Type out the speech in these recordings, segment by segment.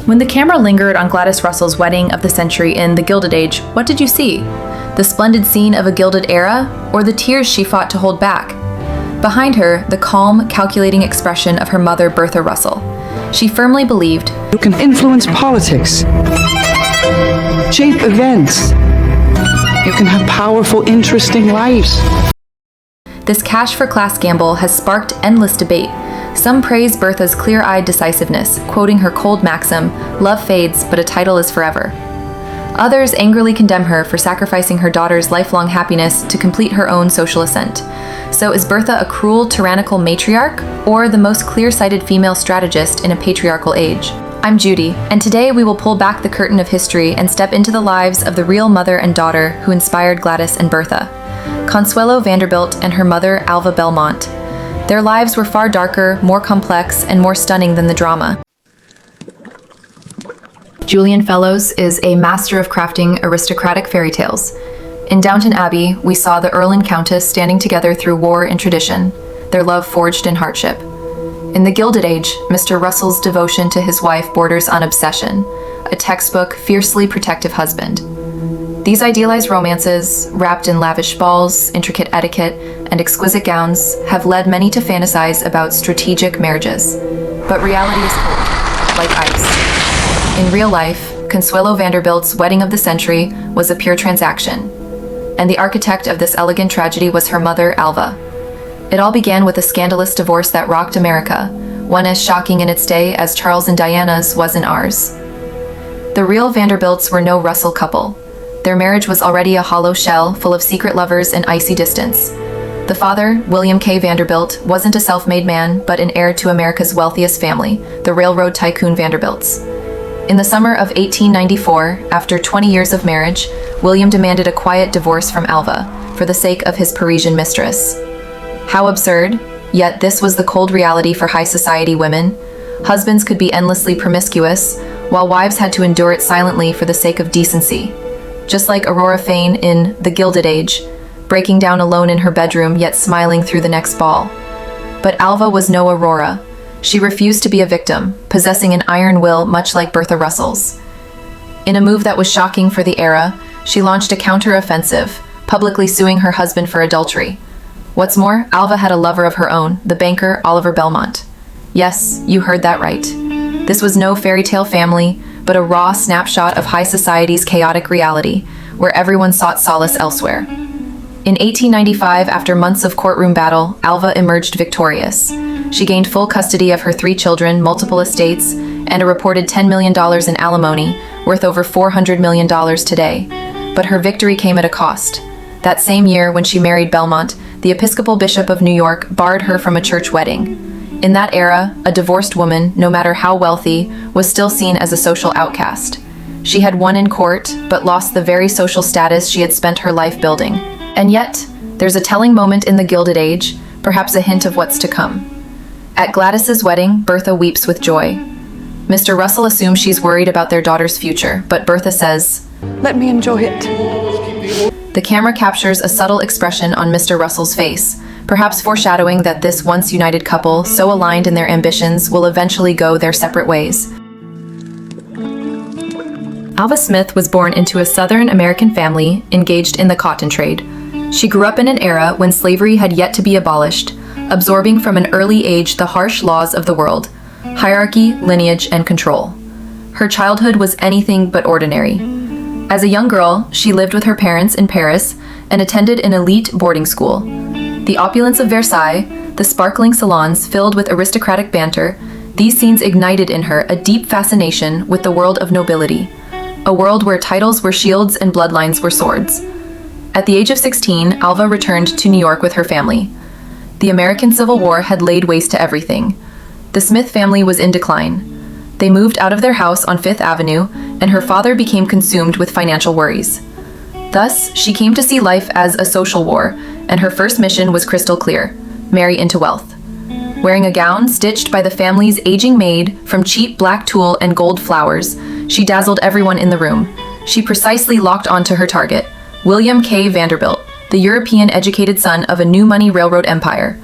When the camera lingered on Gladys Russell's wedding of the century in The Gilded Age, what did you see? The splendid scene of a gilded era, or the tears she fought to hold back? Behind her, the calm, calculating expression of her mother, Bertha Russell. She firmly believed, "You can influence politics, shape events. You can have powerful, interesting lives." This cash-for-class gamble has sparked endless debate. Some praise Bertha's clear-eyed decisiveness, quoting her cold maxim, "Love fades, but a title is forever." Others angrily condemn her for sacrificing her daughter's lifelong happiness to complete her own social ascent. So is Bertha a cruel, tyrannical matriarch, or the most clear-sighted female strategist in a patriarchal age? I'm Judy, and today we will pull back the curtain of history and step into the lives of the real mother and daughter who inspired Gladys and Bertha. Consuelo Vanderbilt and her mother, Alva Belmont. Their lives were far darker, more complex, and more stunning than the drama. Julian Fellowes is a master of crafting aristocratic fairy tales. In Downton Abbey, we saw the Earl and Countess standing together through war and tradition, their love forged in hardship. In The Gilded Age, Mr. Russell's devotion to his wife borders on obsession, a textbook, fiercely protective husband. These idealized romances, wrapped in lavish balls, intricate etiquette, and exquisite gowns, have led many to fantasize about strategic marriages. But reality is cold, like ice. In real life, Consuelo Vanderbilt's wedding of the century was a pure transaction, and the architect of this elegant tragedy was her mother, Alva. It all began with a scandalous divorce that rocked America, one as shocking in its day as Charles and Diana's was in ours. The real Vanderbilts were no Russell couple. Their marriage was already a hollow shell full of secret lovers and icy distance. The father, William K. Vanderbilt, wasn't a self-made man, but an heir to America's wealthiest family, the railroad tycoon Vanderbilts. In the summer of 1894, after 20 years of marriage, William demanded a quiet divorce from Alva, for the sake of his Parisian mistress. How absurd, yet this was the cold reality for high society women. Husbands could be endlessly promiscuous, while wives had to endure it silently for the sake of decency. Just like Aurora Fane in The Gilded Age, breaking down alone in her bedroom yet smiling through the next ball. But Alva was no Aurora. She refused to be a victim, possessing an iron will much like Bertha Russell's. In a move that was shocking for the era, she launched a counter-offensive, publicly suing her husband for adultery. What's more, Alva had a lover of her own, the banker Oliver Belmont. Yes, you heard that right. This was no fairy tale family, but a raw snapshot of high society's chaotic reality, where everyone sought solace elsewhere. In 1895, after months of courtroom battle, Alva emerged victorious. She gained full custody of her 3 children, multiple estates, and a reported $10 million in alimony, worth over $400 million today. But her victory came at a cost. That same year, when she married Belmont, the Episcopal Bishop of New York barred her from a church wedding. In that era, a divorced woman, no matter how wealthy, was still seen as a social outcast. She had won in court, but lost the very social status she had spent her life building. And yet, there's a telling moment in The Gilded Age, perhaps a hint of what's to come. At Gladys's wedding, Bertha weeps with joy. Mr. Russell assumes she's worried about their daughter's future, but Bertha says, "Let me enjoy it." The camera captures a subtle expression on Mr. Russell's face, perhaps foreshadowing that this once united couple, so aligned in their ambitions, will eventually go their separate ways. Alva Smith was born into a Southern American family engaged in the cotton trade. She grew up in an era when slavery had yet to be abolished, absorbing from an early age the harsh laws of the world, hierarchy, lineage, and control. Her childhood was anything but ordinary. As a young girl, she lived with her parents in Paris and attended an elite boarding school. The opulence of Versailles, the sparkling salons filled with aristocratic banter, these scenes ignited in her a deep fascination with the world of nobility, a world where titles were shields and bloodlines were swords. At the age of 16, Alva returned to New York with her family. The American Civil War had laid waste to everything. The Smith family was in decline. They moved out of their house on Fifth Avenue, and her father became consumed with financial worries. Thus, she came to see life as a social war, and her first mission was crystal clear: marry into wealth. Wearing a gown stitched by the family's aging maid from cheap black tulle and gold flowers, she dazzled everyone in the room. She precisely locked onto her target, William K. Vanderbilt, the European-educated son of a new money railroad empire.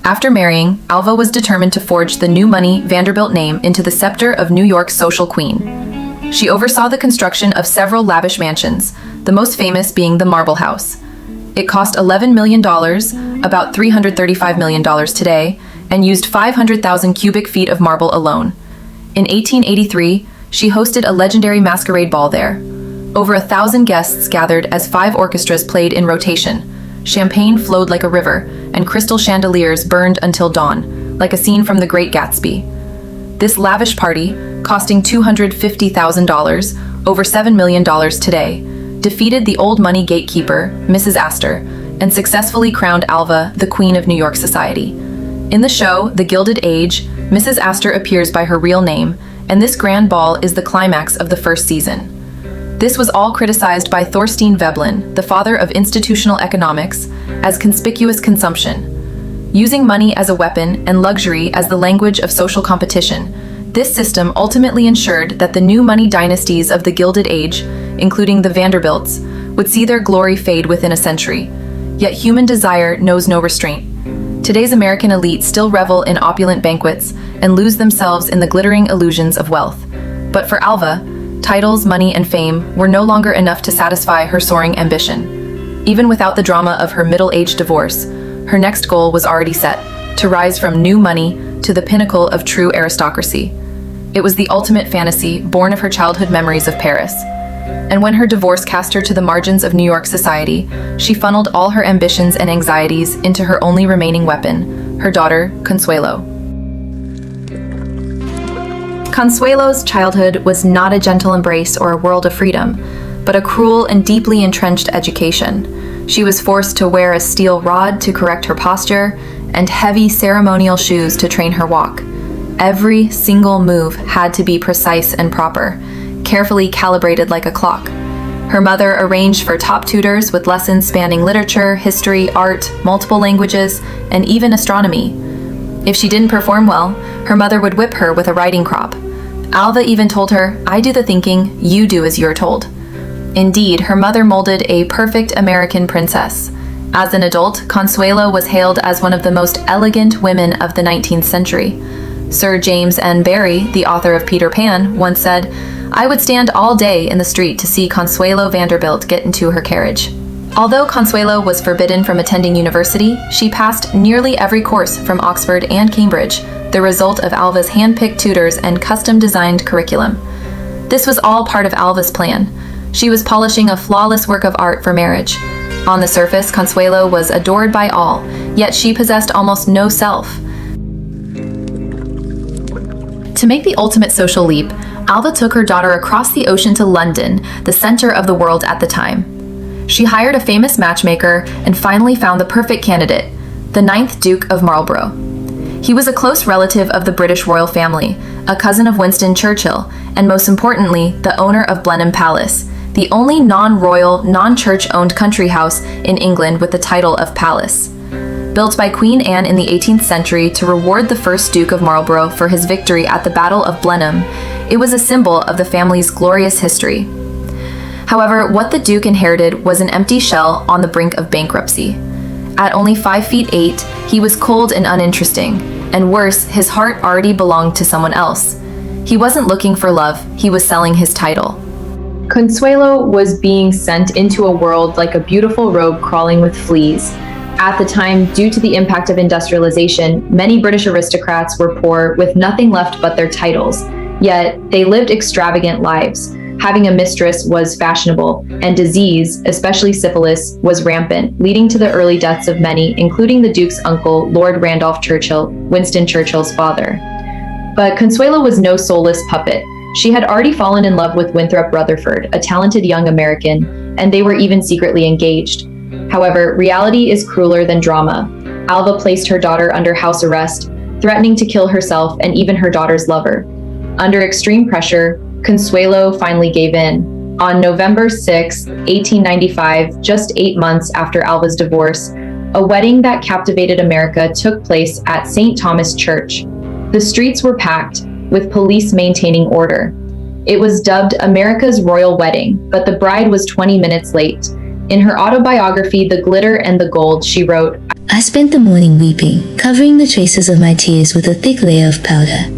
After marrying, Alva was determined to forge the new money Vanderbilt name into the scepter of New York's social queen. She oversaw the construction of several lavish mansions, the most famous being the Marble House. It cost $11 million, about $335 million today, and used 500,000 cubic feet of marble alone. In 1883, she hosted a legendary masquerade ball there. Over 1,000 guests gathered as 5 orchestras played in rotation. Champagne flowed like a river, and crystal chandeliers burned until dawn, like a scene from The Great Gatsby. This lavish party, costing $250,000, over $7 million today, defeated the old money gatekeeper, Mrs. Astor, and successfully crowned Alva the Queen of New York society. In the show, The Gilded Age, Mrs. Astor appears by her real name, and this grand ball is the climax of the first season. This was all criticized by Thorstein Veblen, the father of institutional economics, as conspicuous consumption. Using money as a weapon and luxury as the language of social competition, this system ultimately ensured that the new money dynasties of the Gilded Age, including the Vanderbilts, would see their glory fade within a century. Yet human desire knows no restraint. Today's American elite still revel in opulent banquets and lose themselves in the glittering illusions of wealth. But for Alva, titles, money, and fame were no longer enough to satisfy her soaring ambition. Even without the drama of her middle-aged divorce, her next goal was already set: to rise from new money to the pinnacle of true aristocracy. It was the ultimate fantasy, born of her childhood memories of Paris. And when her divorce cast her to the margins of New York society, she funneled all her ambitions and anxieties into her only remaining weapon, her daughter, Consuelo. Consuelo's childhood was not a gentle embrace or a world of freedom, but a cruel and deeply entrenched education. She was forced to wear a steel rod to correct her posture and heavy ceremonial shoes to train her walk. Every single move had to be precise and proper, carefully calibrated like a clock. Her mother arranged for top tutors with lessons spanning literature, history, art, multiple languages, and even astronomy. If she didn't perform well, her mother would whip her with a riding crop. Alva even told her, "I do the thinking, you do as you're told." Indeed, her mother molded a perfect American princess. As an adult, Consuelo was hailed as one of the most elegant women of the 19th century. Sir James N. Barrie, the author of Peter Pan, once said, "I would stand all day in the street to see Consuelo Vanderbilt get into her carriage." Although Consuelo was forbidden from attending university, she passed nearly every course from Oxford and Cambridge, the result of Alva's hand-picked tutors and custom-designed curriculum. This was all part of Alva's plan. She was polishing a flawless work of art for marriage. On the surface, Consuelo was adored by all, yet she possessed almost no self. To make the ultimate social leap, Alva took her daughter across the ocean to London, the center of the world at the time. She hired a famous matchmaker and finally found the perfect candidate, the 9th Duke of Marlborough. He was a close relative of the British royal family, a cousin of Winston Churchill, and most importantly, the owner of Blenheim Palace, the only non-royal, non-church-owned country house in England with the title of palace. Built by Queen Anne in the 18th century to reward the first Duke of Marlborough for his victory at the Battle of Blenheim, it was a symbol of the family's glorious history. However, what the Duke inherited was an empty shell on the brink of bankruptcy. At only 5 feet 8, he was cold and uninteresting, and worse, his heart already belonged to someone else. He wasn't looking for love, he was selling his title. Consuelo was being sent into a world like a beautiful robe crawling with fleas. At the time, due to the impact of industrialization, many British aristocrats were poor with nothing left but their titles, yet they lived extravagant lives. Having a mistress was fashionable, and disease, especially syphilis, was rampant, leading to the early deaths of many, including the Duke's uncle, Lord Randolph Churchill, Winston Churchill's father. But Consuelo was no soulless puppet. She had already fallen in love with Winthrop Rutherford, a talented young American, and they were even secretly engaged. However, reality is crueler than drama. Alva placed her daughter under house arrest, threatening to kill herself and even her daughter's lover. Under extreme pressure, Consuelo finally gave in. On November 6, 1895, just 8 months after Alva's divorce, a wedding that captivated America took place at St. Thomas Church. The streets were packed, with police maintaining order. It was dubbed America's Royal Wedding, but the bride was 20 minutes late. In her autobiography, The Glitter and the Gold, she wrote, I spent the morning weeping, covering the traces of my tears with a thick layer of powder.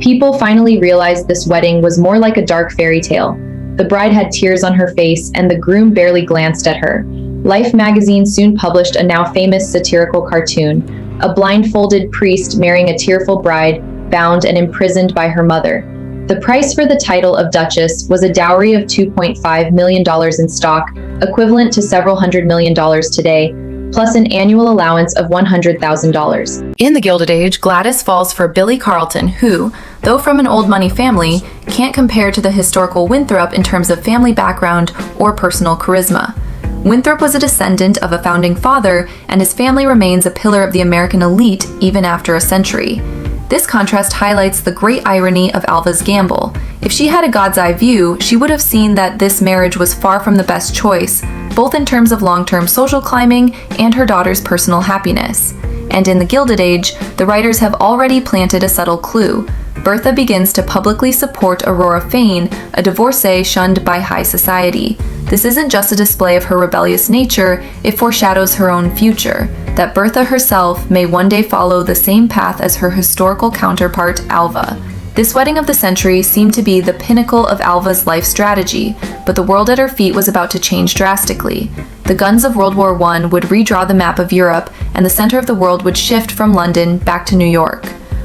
People finally realized this wedding was more like a dark fairy tale. The bride had tears on her face, and the groom barely glanced at her. Life magazine soon published a now famous satirical cartoon, a blindfolded priest marrying a tearful bride, bound and imprisoned by her mother. The price for the title of Duchess was a dowry of $2.5 million in stock, equivalent to several $100 million today, plus an annual allowance of $100,000. In the Gilded Age, Gladys falls for Billy Carlton, who, though from an old money family, can't compare to the historical Winthrop in terms of family background or personal charisma. Winthrop was a descendant of a founding father, and his family remains a pillar of the American elite even after a century. This contrast highlights the great irony of Alva's gamble. If she had a god's eye view, she would have seen that this marriage was far from the best choice, both in terms of long-term social climbing and her daughter's personal happiness. And in the Gilded Age, the writers have already planted a subtle clue. Bertha begins to publicly support Aurora Fane, a divorcee shunned by high society. This isn't just a display of her rebellious nature, it foreshadows her own future, that Bertha herself may one day follow the same path as her historical counterpart, Alva. This wedding of the century seemed to be the pinnacle of Alva's life strategy, but the world at her feet was about to change drastically. The guns of World War I would redraw the map of Europe, and the center of the world would shift from London back to New York.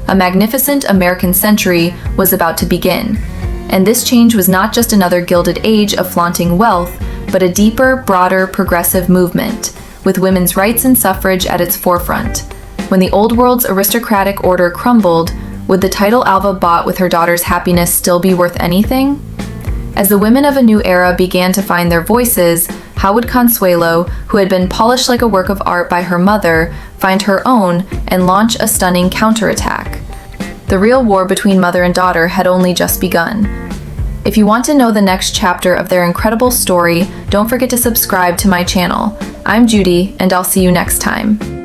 A magnificent American century was about to begin. And this change was not just another Gilded Age of flaunting wealth, but a deeper, broader, progressive movement, with women's rights and suffrage at its forefront. When the old world's aristocratic order crumbled, would the title Alva bought with her daughter's happiness still be worth anything? As the women of a new era began to find their voices, how would Consuelo, who had been polished like a work of art by her mother, find her own and launch a stunning counterattack? The real war between mother and daughter had only just begun. If you want to know the next chapter of their incredible story, don't forget to subscribe to my channel. I'm Judy, and I'll see you next time.